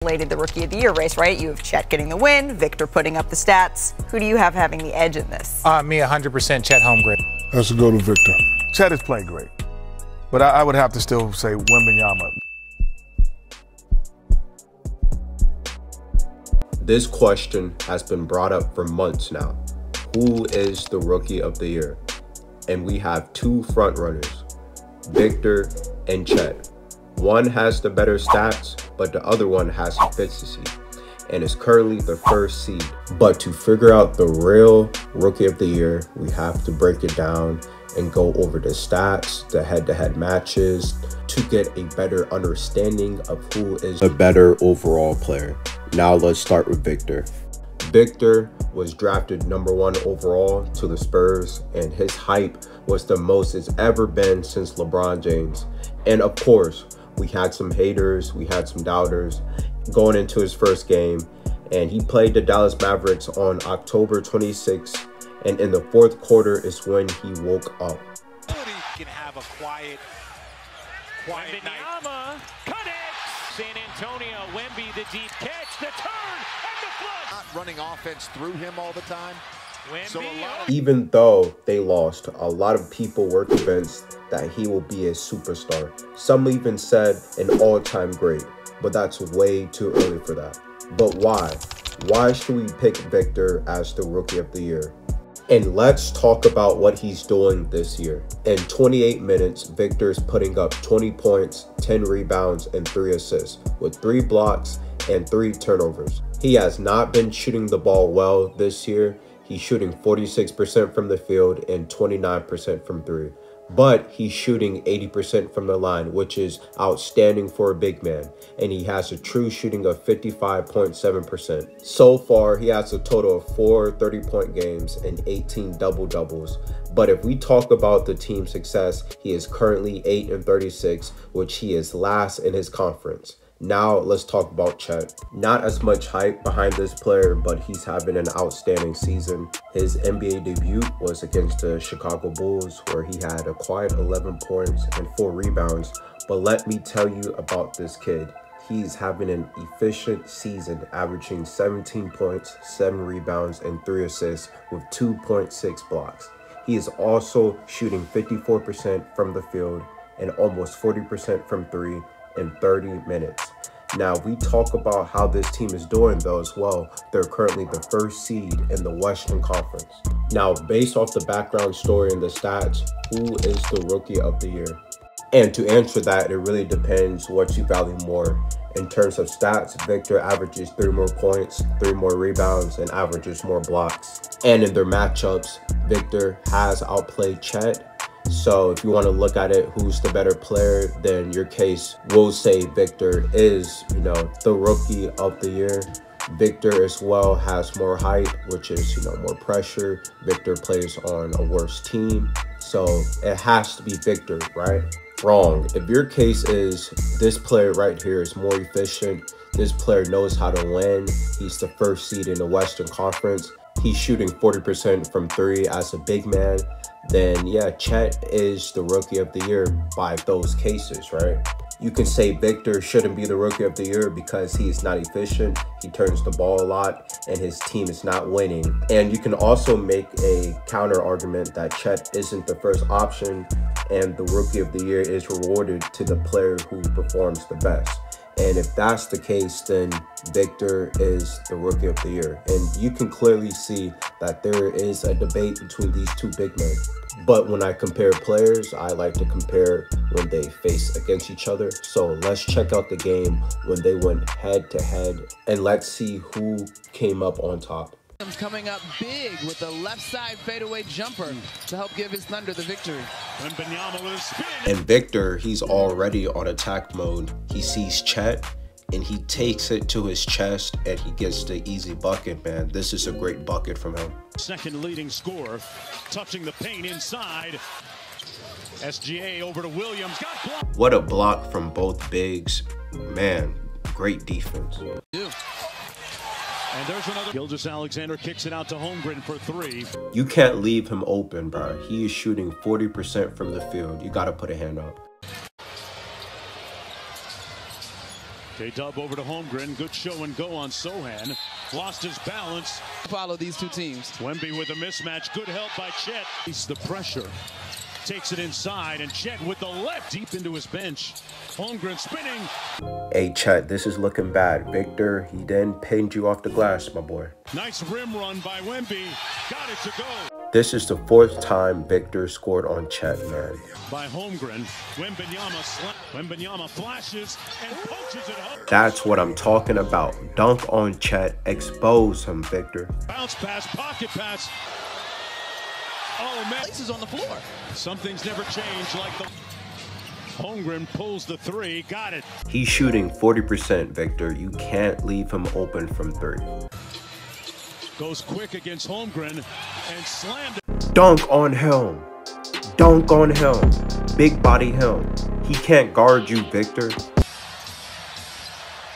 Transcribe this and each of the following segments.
The Rookie of the Year race, right? You have Chet getting the win, Victor putting up the stats. Who do you have having the edge in this? Me, 100% Chet Holmgren. Has to go to Victor. Chet has played great, but I would have to still say Wembanyama. This question has been brought up for months now. Who is the Rookie of the Year? And we have two frontrunners, Victor and Chet. One has the better stats, but the other one has efficiency and is currently the first seed. But to figure out the real Rookie of the Year, we have to break it down and go over the stats, the head-to-head matches, to get a better understanding of who is a better overall player. Now let's start with Victor. Victor was drafted #1 overall to the Spurs, and his hype was the most it's ever been since LeBron James. And of course, we had some haters, we had some doubters going into his first game, and he played the Dallas Mavericks on October 26th, and in the fourth quarter is when he woke up. Can have a quiet night. Cut it! San Antonio, Wemby, the deep catch, the turn, and the flush! Not running offense through him all the time. So even though they lost, a lot of people were convinced that he will be a superstar. Some even said an all-time great, but that's way too early for that. But why? Why should we pick Victor as the Rookie of the Year? And let's talk about what he's doing this year. In 28 minutes, Victor's putting up 20 points, 10 rebounds, and 3 assists, with 3 blocks and 3 turnovers. He has not been shooting the ball well this year. He's shooting 46% from the field and 29% from 3. But he's shooting 80% from the line, which is outstanding for a big man. And he has a true shooting of 55.7%. So far, he has a total of 4 30-point games and 18 double-doubles. But if we talk about the team's success, he is currently 8-36, which he is last in his conference. Now let's talk about Chet. Not as much hype behind this player, but he's having an outstanding season. His NBA debut was against the Chicago Bulls, where he had a quiet 11 points and 4 rebounds. But let me tell you about this kid. He's having an efficient season, averaging 17 points, 7 rebounds, and 3 assists with 2.6 blocks. He is also shooting 54% from the field and almost 40% from 3 in 30 minutes. Now, we talk about how this team is doing though as well. They're currently the first seed in the Western Conference. Now, based off the background story and the stats, who is the Rookie of the Year? And to answer that, it really depends what you value more. In terms of stats, Victor averages 3 more points, 3 more rebounds, and averages more blocks. And in their matchups, Victor has outplayed Chet. So if you want to look at it, who's the better player, then your case will say Victor is, the Rookie of the Year. Victor as well has more height, which is, more pressure. Victor plays on a worse team. So it has to be Victor, right? Wrong. If your case is this player right here is more efficient, this player knows how to win, he's the first seed in the Western Conference, he's shooting 40% from 3 as a big man, then yeah, Chet is the Rookie of the Year by those cases, right? You can say Victor shouldn't be the Rookie of the Year because he is not efficient, he turns the ball a lot, and his team is not winning. And you can also make a counter argument that Chet isn't the first option, and the Rookie of the Year is rewarded to the player who performs the best. And if that's the case, then Victor is the Rookie of the Year. And you can clearly see that there is a debate between these two big men. But when I compare players, I like to compare when they face against each other. So let's check out the game when they went head to head, and let's see who came up on top. Coming up big with the left side fadeaway jumper to help give his Thunder the victory. Wembanyama with a spin. And Victor, he's already on attack mode. He sees Chet and he takes it to his chest and he gets the easy bucket, man. This is a great bucket from him. Second leading scorer, touching the paint inside. SGA over to Williams. Got blocked. What a block from both bigs. Man, great defense. And there's another. Gilgeous-Alexander kicks it out to Holmgren for 3. You can't leave him open, bro. He is shooting 40% from the field. You got to put a hand up. K-Dub over to Holmgren. Good show and go on Sohan. Lost his balance. Follow these two teams. Wemby with a mismatch. Good help by Chet. He's the pressure. Takes it inside, and Chet with the left deep into his bench. Holmgren spinning. Hey, Chet, this is looking bad. Victor, he didn't paint you off the glass, my boy. Nice rim run by Wemby. Got it to go. This is the 4th time Victor scored on Chet, man. By Holmgren. Wembanyama flashes and punches it home. That's what I'm talking about. Dunk on Chet. Expose him, Victor. Bounce pass, pocket pass. Oh, man. Places on the floor. Some things never change like the... Holmgren pulls the 3. Got it. He's shooting 40%, Victor. You can't leave him open from 3. Goes quick against Holmgren and slammed it. Dunk on him. Dunk on him. Big body him. He can't guard you, Victor.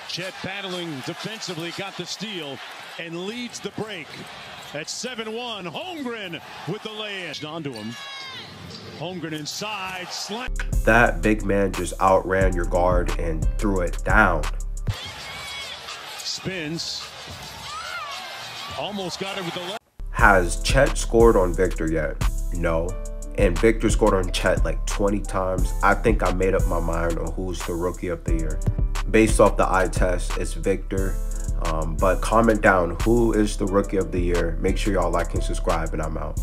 Chet battling defensively, got the steal and leads the break. At 7-1, Holmgren with the lay-in. Onto him. Holmgren inside, slam. That big man just outran your guard and threw it down. Spins. Almost got it with the left. Has Chet scored on Victor yet? No. And Victor scored on Chet like 20 times. I think I made up my mind on who's the rookie of the year. Based off the eye test, it's Victor. But comment down who is the rookie of the year. Make sure y'all like and subscribe, and I'm out.